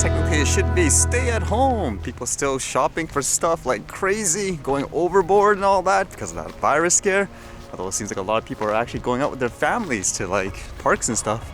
technically it should be stay at home. People still shopping for stuff like crazy, going overboard and all that because of that virus scare. Although it seems like a lot of people are actually going out with their families to like parks and stuff.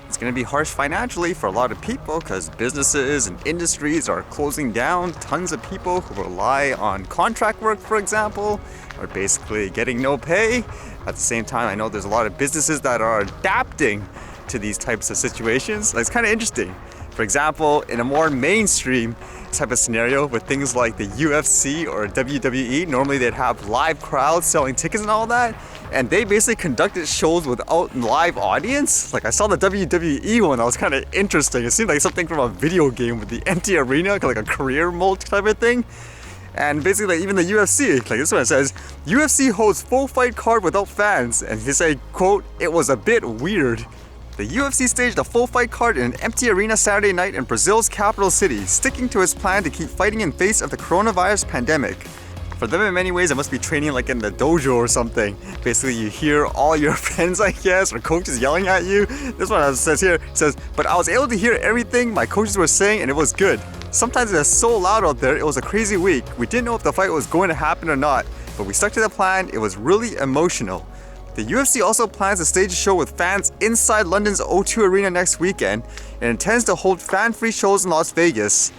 It's going to be harsh financially for a lot of people because businesses and industries are closing down. Tons of people who rely on contract work, for example, are basically getting no pay. At the same time, I know there's a lot of businesses that are adapting to these types of situations. It's kind of interesting. For example, in a more mainstream type of scenario with things like the UFC or WWE, normally they'd have live crowds selling tickets and all that. And they basically conducted shows without live audience. Like I saw the WWE one, that was kind of interesting. It seemed like something from a video game with the empty arena, like a career mode type of thing. And basically, like, even the UFC, like this one says, UFC holds full fight card without fans. And they say, quote, "It was a bit weird." The UFC staged a full fight card in an empty arena Saturday night in Brazil's capital city, sticking to its plan to keep fighting in face of the coronavirus pandemic. For them, in many ways, it must be training like in the dojo or something. Basically, you hear all your friends, I guess, or coaches yelling at you. This one says here, says, "But I was able to hear everything my coaches were saying and it was good. Sometimes it is so loud out there, it was a crazy week. We didn't know if the fight was going to happen or not, but we stuck to the plan. It was really emotional." The UFC also plans to stage a show with fans inside London's O2 Arena next weekend and intends to hold fan-free shows in Las Vegas.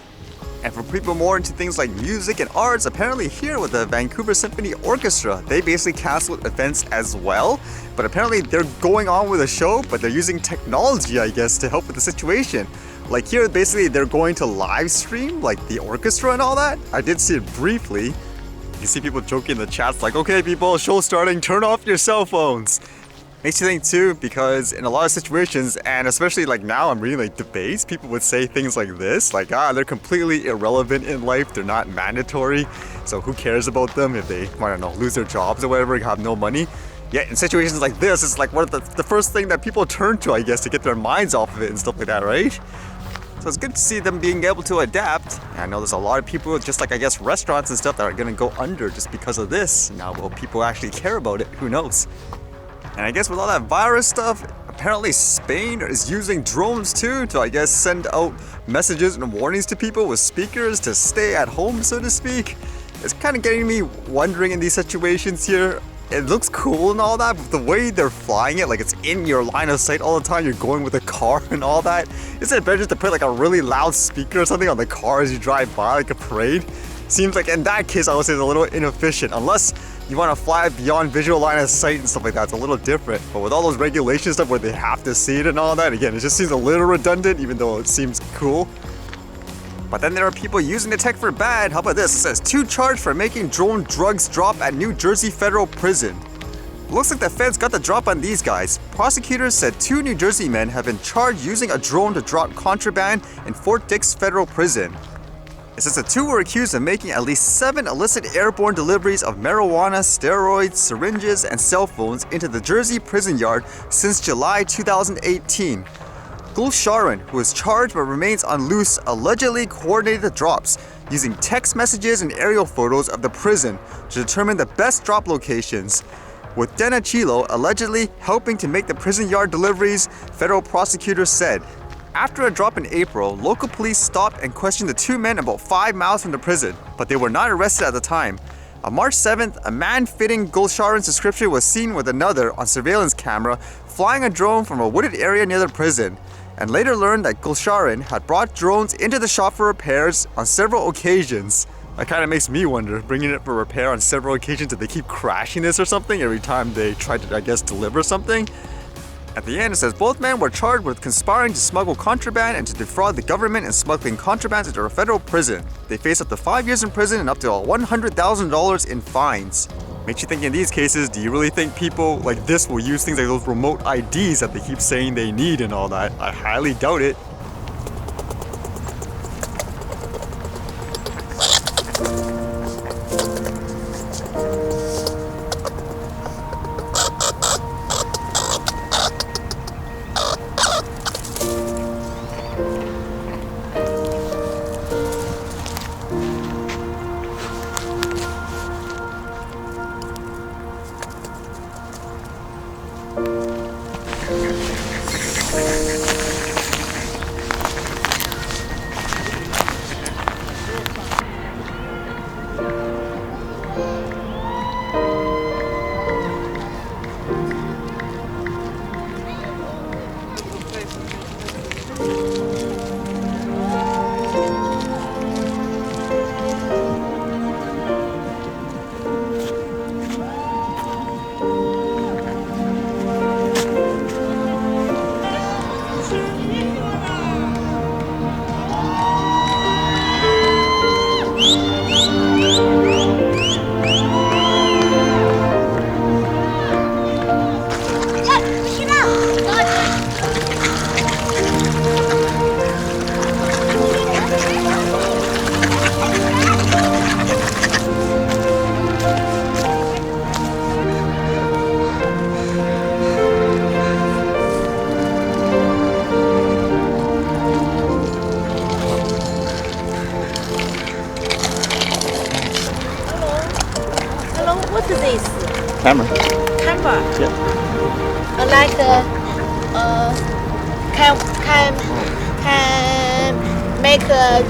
And for people more into things like music and arts, apparently here with the Vancouver Symphony Orchestra, they basically canceled events as well. But apparently they're going on with a show, but they're using technology, I guess, to help with the situation. Like here, basically they're going to live stream like the orchestra and all that. I did see it briefly. You see people joking in the chats like, "Okay people, show starting, turn off your cell phones." Makes you think too, because in a lot of situations, and especially like now I'm reading like debates, people would say things like this, like, they're completely irrelevant in life, they're not mandatory, so who cares about them if they, I don't know, lose their jobs or whatever, have no money. Yet in situations like this, it's like what the first thing that people turn to, I guess, to get their minds off of it and stuff like that, right? So it's good to see them being able to adapt. And I know there's a lot of people, just like I guess restaurants and stuff, that are gonna go under just because of this. Now will people actually care about it? Who knows? And I guess with all that virus stuff, apparently Spain is using drones too to, I guess, send out messages and warnings to people with speakers to stay at home, so to speak. It's kind of getting me wondering in these situations here. It looks cool and all that, but the way they're flying it, like it's in your line of sight all the time, you're going with a car and all that. Isn't it better just to put like a really loud speaker or something on the car as you drive by, like a parade? Seems like in that case, I would say it's a little inefficient, unless you want to fly beyond visual line of sight and stuff like that. It's a little different. But with all those regulations stuff where they have to see it and all that, again, it just seems a little redundant, even though it seems cool. But then there are people using the tech for bad. How about this? It says 2 charged for making drone drugs drop at New Jersey federal prison. Looks like the feds got the drop on these guys. Prosecutors said 2 New Jersey men have been charged using a drone to drop contraband in Fort Dix federal prison. It says the 2 were accused of making at least 7 illicit airborne deliveries of marijuana, steroids, syringes, and cell phones into the Jersey prison yard since July 2018. Gulsharan, who is charged but remains on loose, allegedly coordinated the drops using text messages and aerial photos of the prison to determine the best drop locations, with Denachilo allegedly helping to make the prison yard deliveries, federal prosecutors said. After a drop in April, local police stopped and questioned the 2 men about 5 miles from the prison, but they were not arrested at the time. On March 7th, a man fitting Gulsharan's description was seen with another on surveillance camera flying a drone from a wooded area near the prison, and later learned that Gulsharan had brought drones into the shop for repairs on several occasions. That kind of makes me wonder, bringing it for repair on several occasions, did they keep crashing this or something every time they tried to, I guess, deliver something? At the end, it says both men were charged with conspiring to smuggle contraband and to defraud the government and smuggling contraband into a federal prison. They face up to 5 years in prison and up to $100,000 in fines. Makes you think in these cases, do you really think people like this will use things like those remote IDs that they keep saying they need and all that? I highly doubt it. this? Camera. Camera. Yeah. Like can make a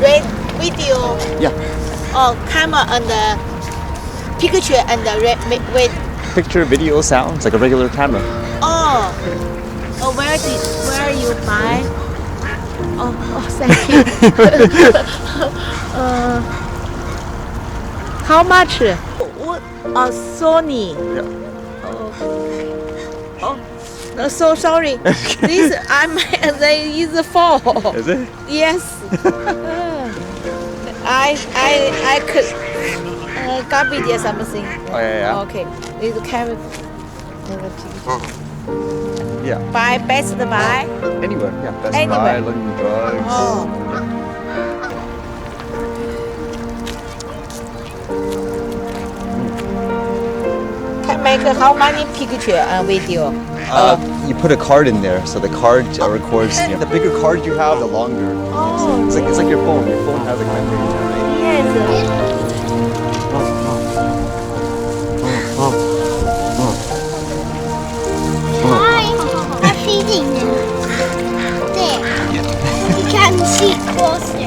video. Yeah. Or camera and picture and with. Picture, video, sounds like a regular camera. Oh, where you buy? Oh, thank you. How much? What? Sony. Yeah. So sorry. This there is a fall. Is it? Yes. I could got video something. Oh yeah. Okay. This camera. Yeah. Buy Best Buy. Anywhere. Yeah. Best Anywhere. Buy, London Drugs. Oh. Can make how many picture and video? You put a card in there, so the card records. The bigger card you have, the longer. Oh. It's like your phone. Your phone has like memory in there, right? Yes. I'm feeding them. There. You can see closer.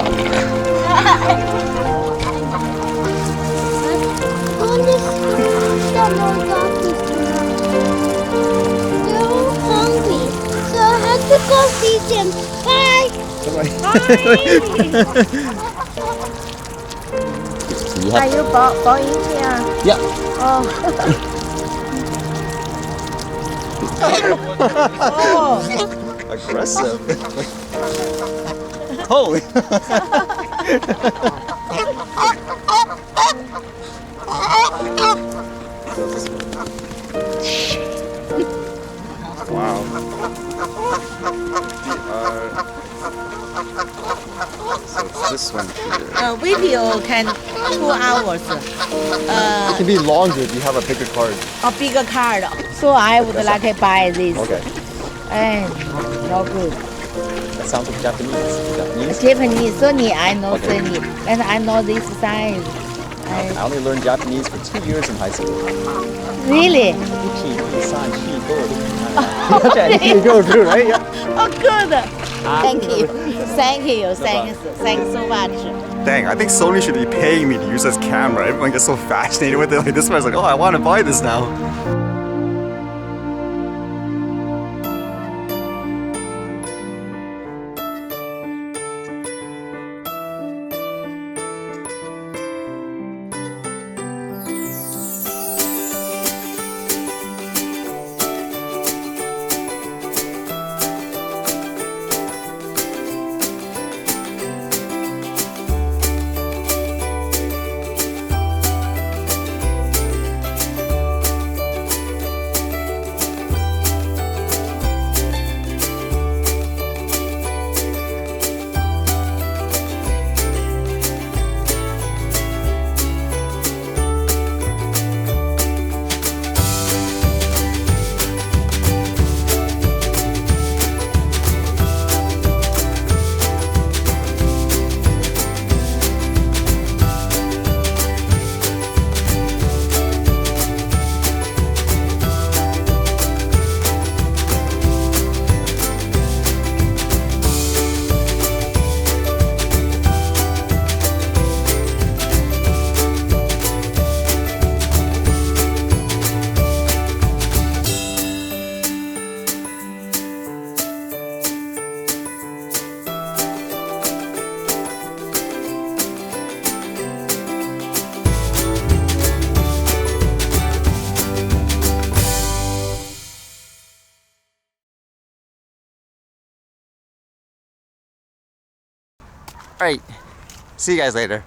They're all hungry, so I have to go feed them. Bye. So you Are have. you born in here? Yeah. Oh. Oh. Aggressive. Holy. Wow. So it's this one here. Video can 2 hours. It can be longer if you have a bigger card. A bigger card. So I would like to buy this. Okay. And no good. That sounds like Japanese. Japanese? Japanese Sony, I know Okay. Sony, and I know this size. I only learned Japanese for 2 years in high school. Really? Ichi, san, chi, go. You go through, right? Yeah. Oh, good. Thank you. Thank you. Thanks. Thanks so much. Dang, I think Sony should be paying me to use this camera. Everyone gets so fascinated with it. Like this one's like, oh, I want to buy this now. All right, see you guys later.